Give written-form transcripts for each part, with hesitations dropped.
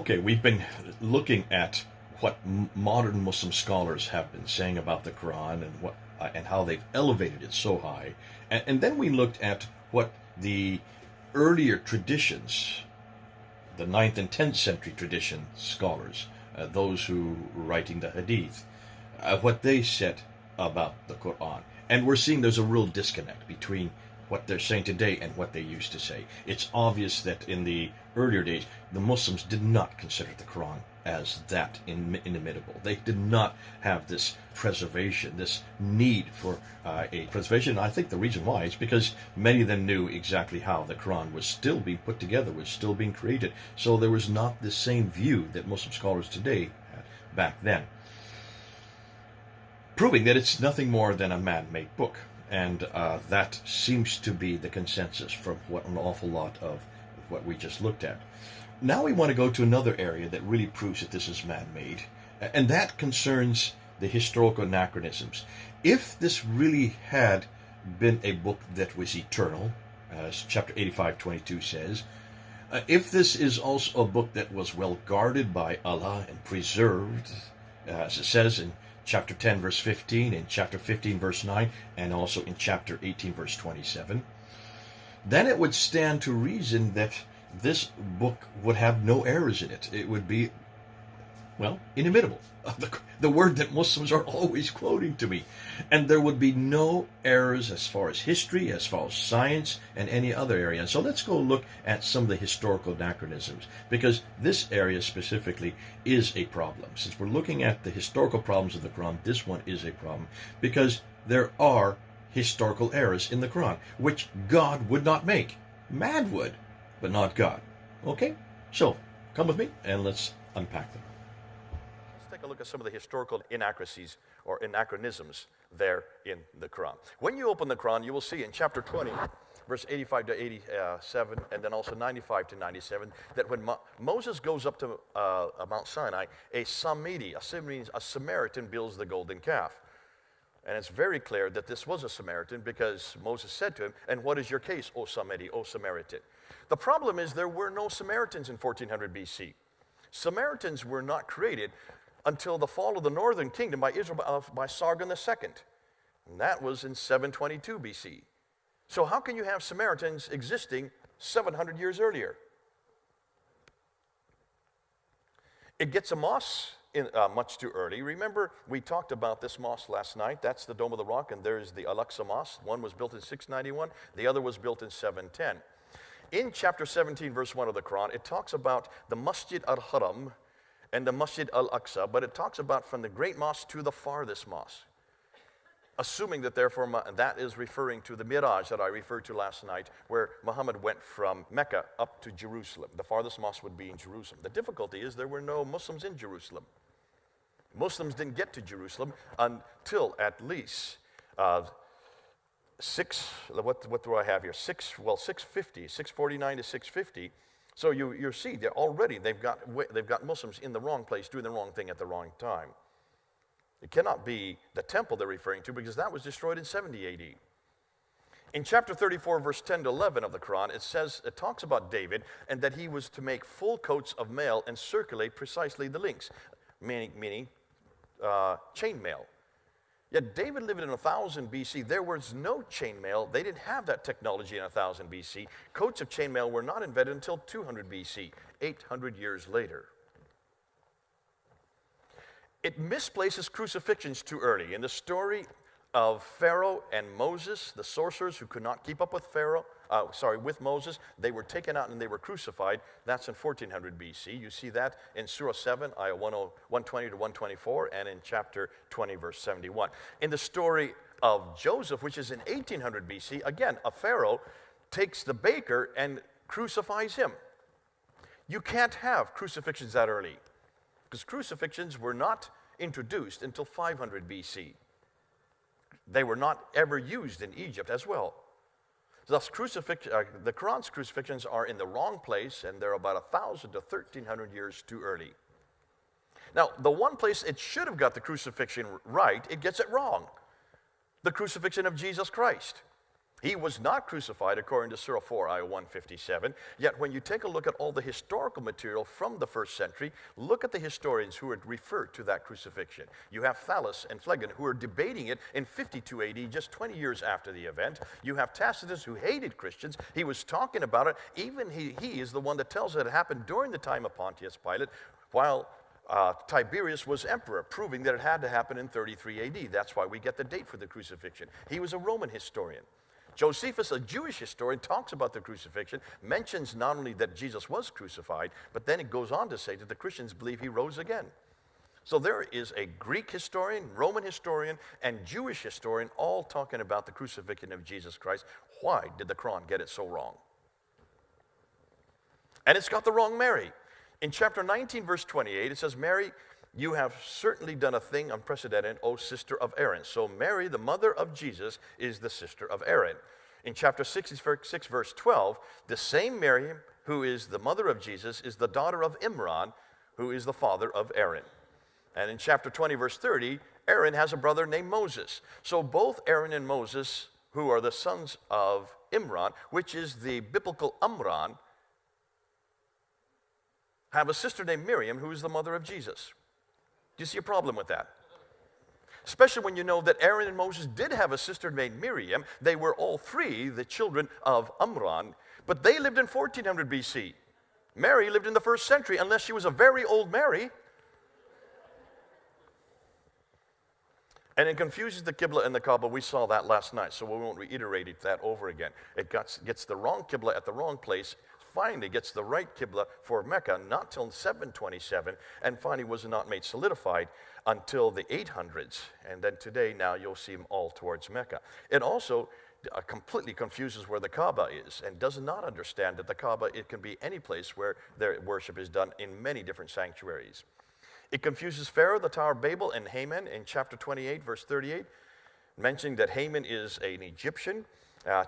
Okay, we've been looking at what modern Muslim scholars have been saying about the Quran and what and how they've elevated it so high, and then we looked at what the earlier traditions, the ninth and 10th century tradition scholars, those who were writing the Hadith, what they said about the Quran, and we're seeing there's a real disconnect between what they're saying today and what they used to say. It's obvious that in the earlier days, the Muslims did not consider the Quran as that inimitable. They did not have this preservation, this need for a preservation. And I think the reason why is because many of them knew exactly how the Quran was still being put together, was still being created. So there was not the same view that Muslim scholars today had back then, proving that it's nothing more than a man-made book. And that seems to be the consensus from what an awful lot of what we just looked at. Now we want to go to another area that really proves that this is man-made, and that concerns the historical anachronisms. If this really had been a book that was eternal, as chapter 85:22 says, if this is also a book that was well guarded by Allah and preserved, as it says in chapter 10 verse 15, in chapter 15 verse 9, and also in chapter 18 verse 27, then it would stand to reason that this book would have no errors in it. It would be, well, inimitable. The word that Muslims are always quoting to me. And there would be no errors as far as history, as far as science, and any other area. And so let's go look at some of the historical anachronisms, because this area specifically is a problem. Since we're looking at the historical problems of the Quran, this one is a problem, because there are historical errors in the Quran, which God would not make. Man would, but not God. Okay? So, come with me, and let's unpack them. Let's take a look at some of the historical inaccuracies or anachronisms there in the Quran. When you open the Quran, you will see in chapter 20, verse 85 to 87, and then also 95 to 97, that when Moses goes up to Mount Sinai, a Samaritan builds the golden calf. And it's very clear that this was a Samaritan, because Moses said to him, "And what is your case, O Samaritan?" The problem is there were no Samaritans in 1400 BC. Samaritans were not created until the fall of the northern kingdom by Israel by Sargon II. And that was in 722 BC. So how can you have Samaritans existing 700 years earlier? It gets a mosque much too early. Remember, we talked about this mosque last night. That's the Dome of the Rock, and there's the Al-Aqsa Mosque. One was built in 691, the other was built in 710. In chapter 17, verse 1 of the Quran, it talks about the Masjid al-Haram and the Masjid al-Aqsa, but it talks about from the great mosque to the farthest mosque, assuming that therefore that is referring to the Miraj that I referred to last night, where Muhammad went from Mecca up to Jerusalem. The farthest mosque would be in Jerusalem. The difficulty is there were no Muslims in Jerusalem. Muslims didn't get to Jerusalem until at least what do I have here? 649 to 650. So you see, they've got Muslims in the wrong place, doing the wrong thing at the wrong time. It cannot be the temple they're referring to, because that was destroyed in 70 AD. In chapter 34, verse 10 to 11 of the Quran, it talks about David, and that he was to make full coats of mail and circulate precisely the links, meaning chain mail. Yet David lived in 1000 BC. There was no chain mail. They didn't have that technology in 1000 BC. Coats of chain mail were not invented until 200 BC, 800 years later. It misplaces crucifixions too early. In the story of Pharaoh and Moses, the sorcerers who could not keep up with with Moses, they were taken out and they were crucified. That's in 1400 BC. You see that in Surah 7, ayah 120 to 124, and in chapter 20, verse 71. In the story of Joseph, which is in 1800 BC, again, a Pharaoh takes the baker and crucifies him. You can't have crucifixions that early, because crucifixions were not introduced until 500 BC. They were not ever used in Egypt as well. Thus, the Quran's crucifixions are in the wrong place, and they're about 1,000 to 1,300 years too early. Now, the one place it should have got the crucifixion right, it gets it wrong. The crucifixion of Jesus Christ. He was not crucified according to Cyril 4, I 157. Yet when you take a look at all the historical material from the first century, look at the historians who would refer to that crucifixion. You have Thallus and Phlegon who are debating it in 52 AD, just 20 years after the event. You have Tacitus who hated Christians. He was talking about it. Even he is the one that tells it happened during the time of Pontius Pilate, while Tiberius was emperor, proving that it had to happen in 33 AD. That's why we get the date for the crucifixion. He was a Roman historian. Josephus, a Jewish historian, talks about the crucifixion, mentions not only that Jesus was crucified, but then it goes on to say that the Christians believe he rose again. So there is a Greek historian, Roman historian, and Jewish historian all talking about the crucifixion of Jesus Christ. Why did the Qur'an get it so wrong? And it's got the wrong Mary. In chapter 19, verse 28, it says, Mary, you have certainly done a thing unprecedented, O sister of Aaron. So Mary, the mother of Jesus, is the sister of Aaron. In chapter 66, verse 12, the same Mary who is the mother of Jesus is the daughter of Imran, who is the father of Aaron. And in chapter 20, verse 30, Aaron has a brother named Moses. So both Aaron and Moses, who are the sons of Imran, which is the biblical Amran, have a sister named Miriam, who is the mother of Jesus. Do you see a problem with that? Especially when you know that Aaron and Moses did have a sister named Miriam. They were all three the children of Amram, but they lived in 1400 BC. Mary lived in the first century, unless she was a very old Mary. And it confuses the Qibla and the Kaaba. We saw that last night, so we won't reiterate that over again. It gets the wrong Qibla at the wrong place, finally gets the right Qibla for Mecca, not till 727, and finally was not made solidified until the 800s. And then today, now you'll see them all towards Mecca. It also completely confuses where the Kaaba is and does not understand that the Kaaba, it can be any place where their worship is done in many different sanctuaries. It confuses Pharaoh, the Tower of Babel, and Haman in chapter 28, verse 38, mentioning that Haman is an Egyptian.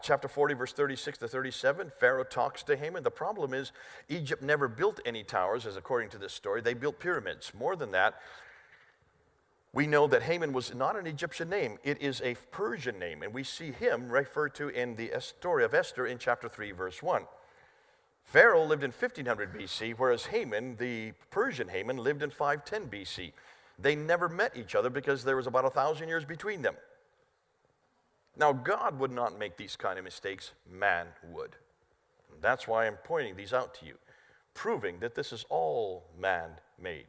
Chapter 40, verse 36 to 37, Pharaoh talks to Haman. The problem is Egypt never built any towers, as according to this story. They built pyramids. More than that, we know that Haman was not an Egyptian name. It is a Persian name, and we see him referred to in the story of Esther in chapter 3, verse 1. Pharaoh lived in 1500 BC, whereas Haman, the Persian Haman, lived in 510 BC. They never met each other because there was about 1,000 years between them. Now, God would not make these kind of mistakes. Man would. That's why I'm pointing these out to you, proving that this is all man-made.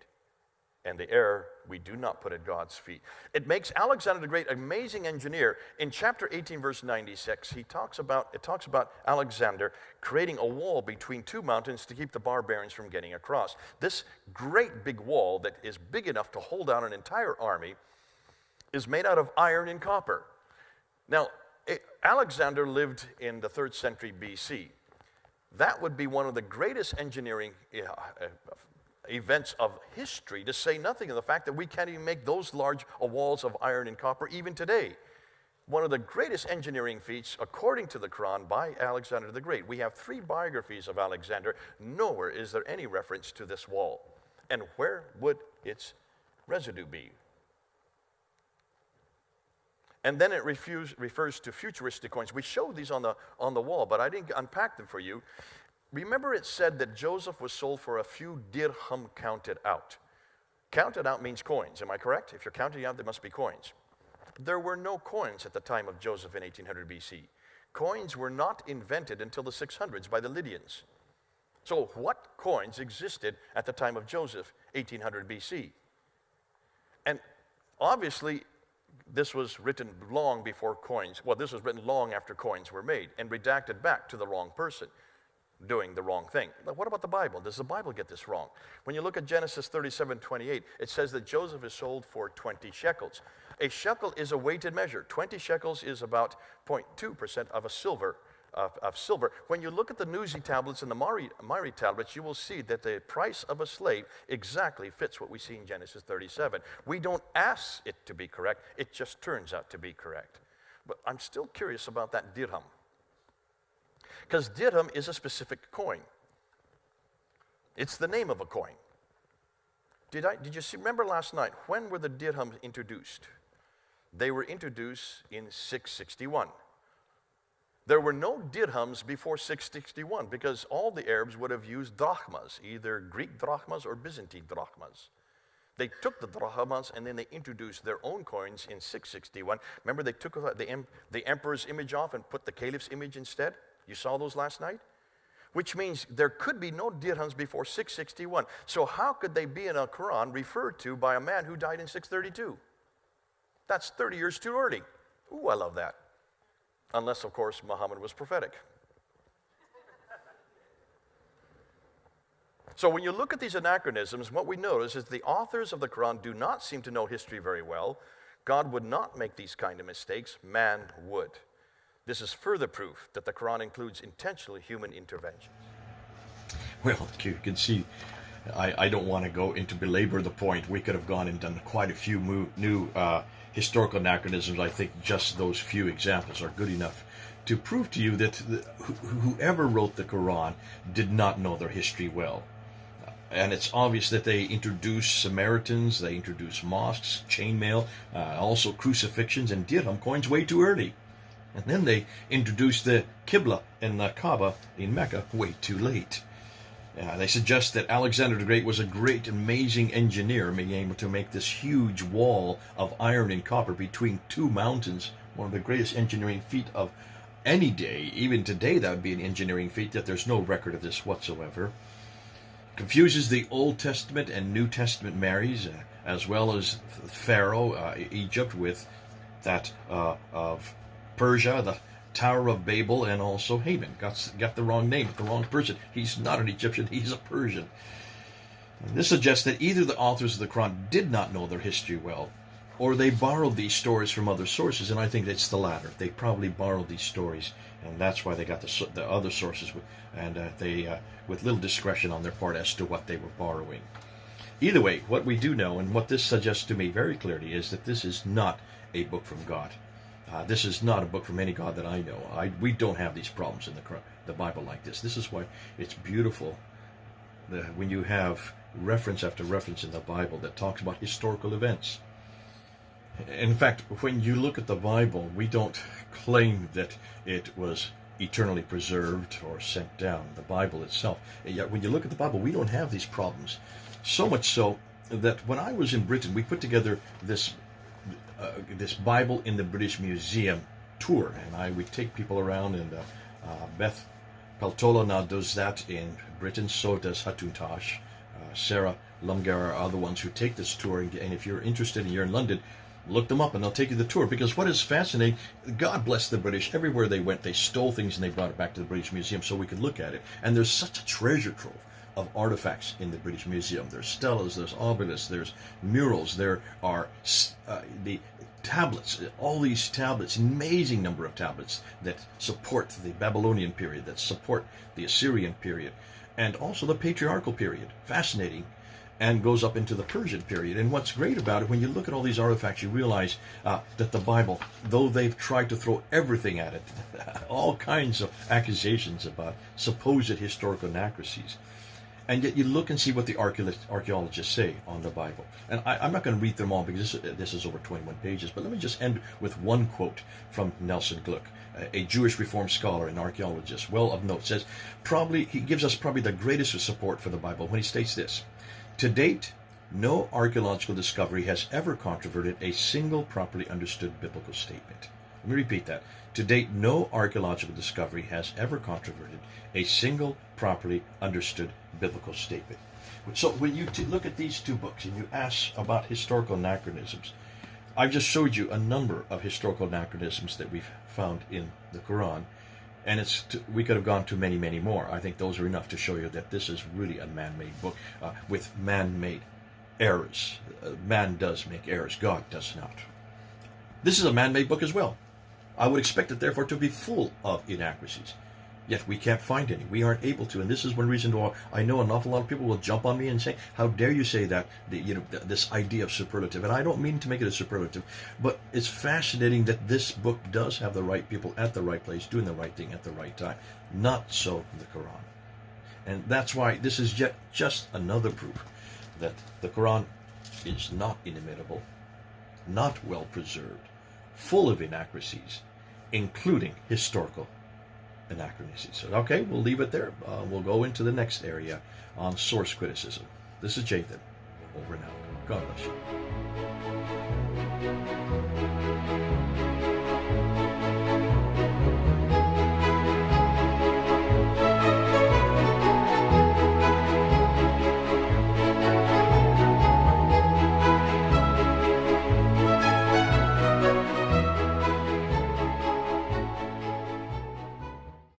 And the error we do not put at God's feet. It makes Alexander the Great an amazing engineer. In chapter 18, verse 96, it talks about Alexander creating a wall between two mountains to keep the barbarians from getting across. This great big wall that is big enough to hold down an entire army is made out of iron and copper. Now, Alexander lived in the 3rd century BC. That would be one of the greatest engineering events of history, to say nothing of the fact that we can't even make those large walls of iron and copper even today. One of the greatest engineering feats, according to the Quran, by Alexander the Great. We have 3 biographies of Alexander. Nowhere is there any reference to this wall. And where would its residue be? And then it refers to futuristic coins. We showed these on the wall, but I didn't unpack them for you. Remember, it said that Joseph was sold for a few dirham counted out. Counted out means coins, am I correct? If you're counting out, there must be coins. There were no coins at the time of Joseph in 1800 BC. Coins were not invented until the 600s by the Lydians. So what coins existed at the time of Joseph, 1800 BC? And obviously, this was written long before coins. Well, this was written long after coins were made and redacted back to the wrong person doing the wrong thing. But what about the Bible? Does the Bible get this wrong? When you look at Genesis 37:28, it says that Joseph is sold for 20 shekels. A shekel is a weighted measure. 20 shekels is about 0.2% of silver. When you look at the Nuzi tablets and the Mari tablets, you will see that the price of a slave exactly fits what we see in Genesis 37. We don't ask it to be correct, it just turns out to be correct. But I'm still curious about that dirham. Because dirham is a specific coin. It's the name of a coin. Did you remember last night, when were the dirhams introduced? They were introduced in 661. There were no dirhams before 661 because all the Arabs would have used drachmas, either Greek drachmas or Byzantine drachmas. They took the drachmas and then they introduced their own coins in 661. Remember, they took the emperor's image off and put the caliph's image instead? You saw those last night? Which means there could be no dirhams before 661. So how could they be in a Qur'an referred to by a man who died in 632? That's 30 years too early. Ooh, I love that. Unless, of course, Muhammad was prophetic. So when you look at these anachronisms, what we notice is the authors of the Quran do not seem to know history very well. God would not make these kind of mistakes. Man would. This is further proof that the Quran includes intentional human interventions. Well, you can see, I don't want to go into belabor the point. We could have gone and done quite a few new historical anachronisms. I think just those few examples are good enough to prove to you that whoever wrote the Quran did not know their history well. And it's obvious that they introduced Samaritans, they introduced mosques, chainmail, also crucifixions and dirham coins way too early. And then they introduced the Qibla and the Kaaba in Mecca way too late. They suggest that Alexander the Great was a great, amazing engineer, being able to make this huge wall of iron and copper between two mountains, one of the greatest engineering feat of any day. Even today, that would be an engineering feat, yet there's no record of this whatsoever. Confuses the Old Testament and New Testament marries, as well as Pharaoh, Egypt, with that of Persia, the Tower of Babel, and also Haman. Got the wrong name, the wrong person. He's not an Egyptian, he's a Persian. And this suggests that either the authors of the Quran did not know their history well, or they borrowed these stories from other sources, and I think it's the latter. They probably borrowed these stories, and that's why they got the other sources, with little discretion on their part as to what they were borrowing. Either way, what we do know, and what this suggests to me very clearly, is that this is not a book from God. This is not a book from any God that I know. We don't have these problems in the Bible like this. This is why it's beautiful when you have reference after reference in the Bible that talks about historical events. In fact, when you look at the Bible, we don't claim that it was eternally preserved or sent down, the Bible itself. And yet when you look at the Bible, we don't have these problems. So much so that when I was in Britain, we put together this Bible in the British Museum tour, and I would take people around, and Beth Peltola now does that in Britain, so does Hatuntash. Sarah Lumgar are other ones who take this tour, and if you're interested and you're in London, look them up and they'll take you the tour, because what is fascinating, God bless the British, everywhere they went they stole things and they brought it back to the British Museum so we could look at it, and there's such a treasure trove of artifacts in the British Museum. There's stelas, there's obelisks, there's murals, there are the tablets, all these tablets, amazing number of tablets that support the Babylonian period, that support the Assyrian period, and also the patriarchal period. Fascinating. And goes up into the Persian period. And what's great about it, when you look at all these artifacts, you realize that the Bible, though they've tried to throw everything at it, all kinds of accusations about supposed historical inaccuracies, and yet you look and see what the archaeologists say on the Bible. And I'm not going to read them all because this is over 21 pages, but let me just end with one quote from Nelson Gluck, a Jewish Reformed scholar and archaeologist, well of note, says, he gives us probably the greatest support for the Bible when he states this: "To date, no archaeological discovery has ever controverted a single properly understood biblical statement." Let me repeat that. To date, no archaeological discovery has ever controverted a single properly understood biblical statement. So when you look at these two books and you ask about historical anachronisms, I've just showed you a number of historical anachronisms that we've found in the Quran, and we could have gone to many, many more. I think those are enough to show you that this is really a man-made book with man-made errors. Man does make errors. God does not. This is a man-made book as well. I would expect it, therefore, to be full of inaccuracies. Yet we can't find any. We aren't able to. And this is one reason why I know an awful lot of people will jump on me and say, how dare you say that, this idea of superlative. And I don't mean to make it a superlative, but it's fascinating that this book does have the right people at the right place, doing the right thing at the right time. Not so the Quran. And that's why this is just another proof that the Quran is not inimitable, not well preserved, full of inaccuracies, including historical anachronistic. So, okay, we'll leave it there. We'll go into the next area on source criticism. This is Jathan. Over and out. God bless you.